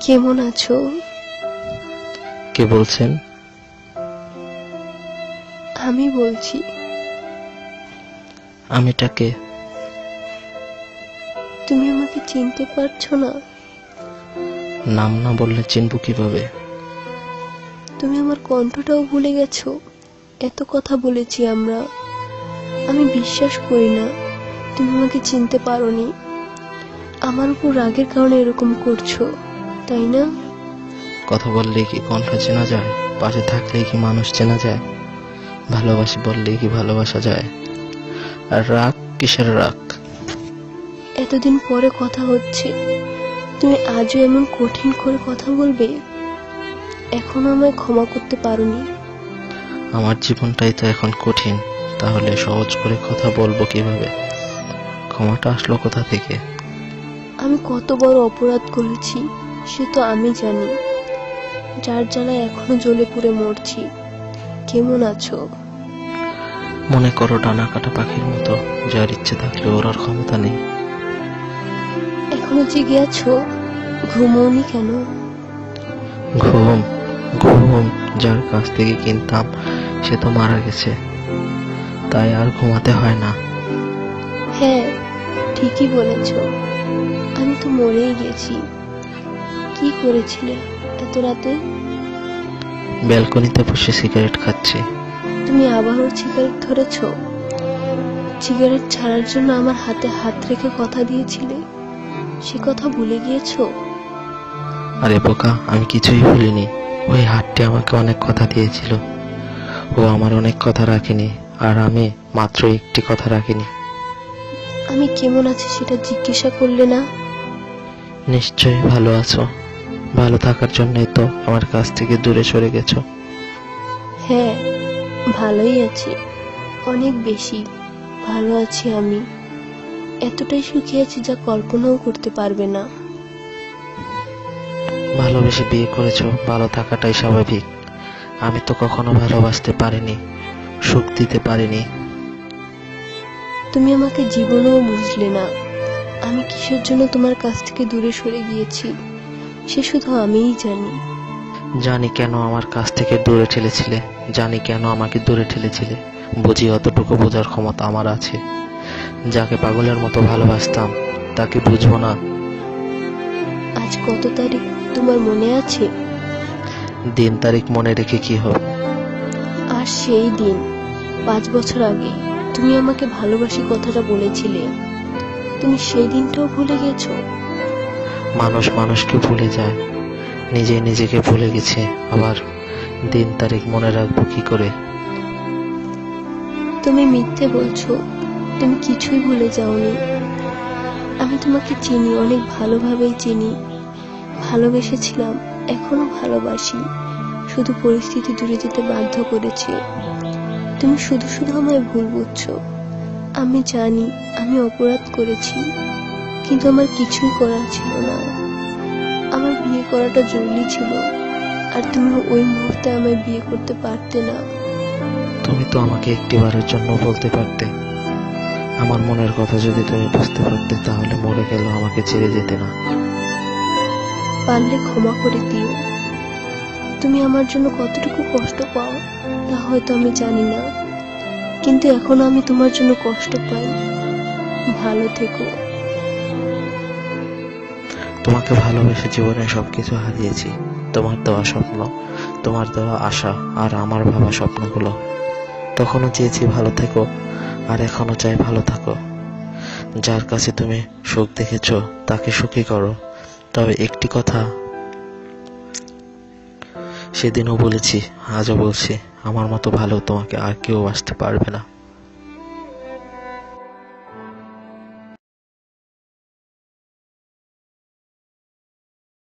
কেমন আছো? কে বলছেন? আমি বলছি। আমিটাকে? তুমি আমাকে চিনতে পারছো না? নাম না বললে চিনব কিভাবে? তুমি আমার কণ্ঠটাও ভুলে গেছো? এত কথা বলেছি আমরা। আমি বিশ্বাস করি না তুমি আমাকে চিনতে পারোনি। আমার উপর রাগের কারণে এরকম করছো, তাই না? কথা বললেই কি কণ্ঠ চেনা যায়? পাশে থাকলেই কি মানুষ চেনা যায়? ভালোবাসি বললেই কি ভালোবাসা যায়? আর রাগ কিসের রাগ? এতদিন পরে কথা হচ্ছে, তুমি আজও এমন কঠিন করে কথা বলবে? এখনো আমায় ক্ষমা করতে পারোনি? আমার জীবনটাই তো এখন কঠিন, তাহলে সহজ করে কথা বলবো কিভাবে? ক্ষমাটা আসলো কোথা থেকে? আমি কত বড় অপরাধ করেছি সে তো আমি জানি, যার জ্বালায় এখনো জ্বলে পুড়ে মরছি। কেমন আছো? মনে করো ডানা কাটা পাখির মতো, যার ইচ্ছে থাকলে ওড়ার ক্ষমতা নেই। এখনো জেগে আছো? ঘুমোওনি কেন? ঘুম? ঘুম যার কাছ থেকে কিনতাম সে তো মারা গেছে, তাই আর ঘুমাতে হয় না। হ্যাঁ, ঠিকই বলেছ, আমি তো মরেই গেছি। কি করেছিলে এত রাতে? ব্যালকনিতে বসে সিগারেট খাচ্ছি। তুমি আবারও সিগারেট ধরেছ? সিগারেট ছাড়ার জন্য আমার হাতে হাত রেখে কথা দিয়েছিলে, সে কথা ভুলে গিয়েছো? আরে বোকা, আমি কিছুই ভুলিনি। ওই হাতটি আমাকে অনেক কথা দিয়েছিল, ও আমার অনেক কথা রাখেনি, আর আমি মাত্র একটি কথা রাখিনি। আমি কেমন আছি সেটা জিজ্ঞাসা করলে না? নিশ্চয়ই ভালো আছো। ভালো থাকার জন্যই তো আমার কাছ থেকে দূরে সরে গেছো। হ্যাঁ, ভালোই আছি, অনেক বেশি ভালো আছি আমি। এতটাই সুখী আছি যা কল্পনাও করতে পারবে না। ভালোবেসে বিয়ে করেছো, ভালো থাকাটাই স্বাভাবিক। আমি তো কখনো ভালোবাসতে পারিনি, সুখ দিতে পারিনি। তুমি আমাকে জীবনেও বুঝলে না। আমি কিসের জন্য তোমার কাছ থেকে দূরে সরে গিয়েছি সে শুধু আমিই জানি। জানি কেন আমার কাছ থেকে দূরে ঠেলেছিলে, জানি কেন আমাকে দূরে ঠেলেছিলে। বুঝি অতটুকু বোঝার ক্ষমতা আমার আছে। যাকে পাগলের মতো ভালোবাসতাম তাকে বুঝবো না? আজ কত তারিখ তোমার মনে আছে? দিন তারিখ মনে রেখে কি হবে? আর সেই দিন 5 বছর আগে তুমি আমাকে ভালোবাসি কথাটা বলেছিলে, তুমি সেই দিনটাও ভুলে গেছো? মানুষ মানুষকে ভুলে যায়, নিজে নিজেকে ভুলে গেছে, আবার দিন তারিখ মনে রাখবো কি করে? তুমি মিথ্যে বলছো, তুমি কিছুই ভুলে যাওনি। আমি তোমাকে চিনি, অনেক ভালোভাবেই চিনি। ভালোবেসেছিলাম, এখনো ভালোবাসি, শুধু পরিস্থিতি দূরে যেতে বাধ্য করেছে। তুমি শুধু শুধু আমায় ভুল বুঝছো। আমি জানি আমি অপরাধ করেছি, কিন্তু আমার কিছুই করার ছিল না। আমার বিয়ে করাটা জরুরি ছিল, আর তুমি ওই মুহূর্তে আমায় বিয়ে করতে পারতে না। তুমি তো আমাকে একটিবারের জন্য বলতে পারতে। আমার মনের কথা যদি তুমি বুঝতে পারতে, তাহলে মরে গেল আমাকে ছেড়ে যেতে না। পারলে ক্ষমা করে দিও। তুমি আমার জন্য কতটুকু কষ্ট পাও তা হয়তো আমি জানি না, কিন্তু এখন আমি তোমার জন্য কষ্ট পাই। ভালো থেকো। তোমাকে ভালোবেসে জীবনে সবকিছু হারিয়েছি। তোমার দেওয়া স্বপ্ন, তোমার দেওয়া আশা, আর আমার ভাবা স্বপ্নগুলো। তখনও চেয়েছি ভালো থেকো, আর এখনো চাই ভালো থাকো। যার কাছে তুমি সুখ দেখেছো তাকে সুখী করো। তবে একটি কথা সেদিনও বলেছি, আজও বলছি, আমার মতো ভালো তোমাকে আর কেউ বাসতে পারবে না।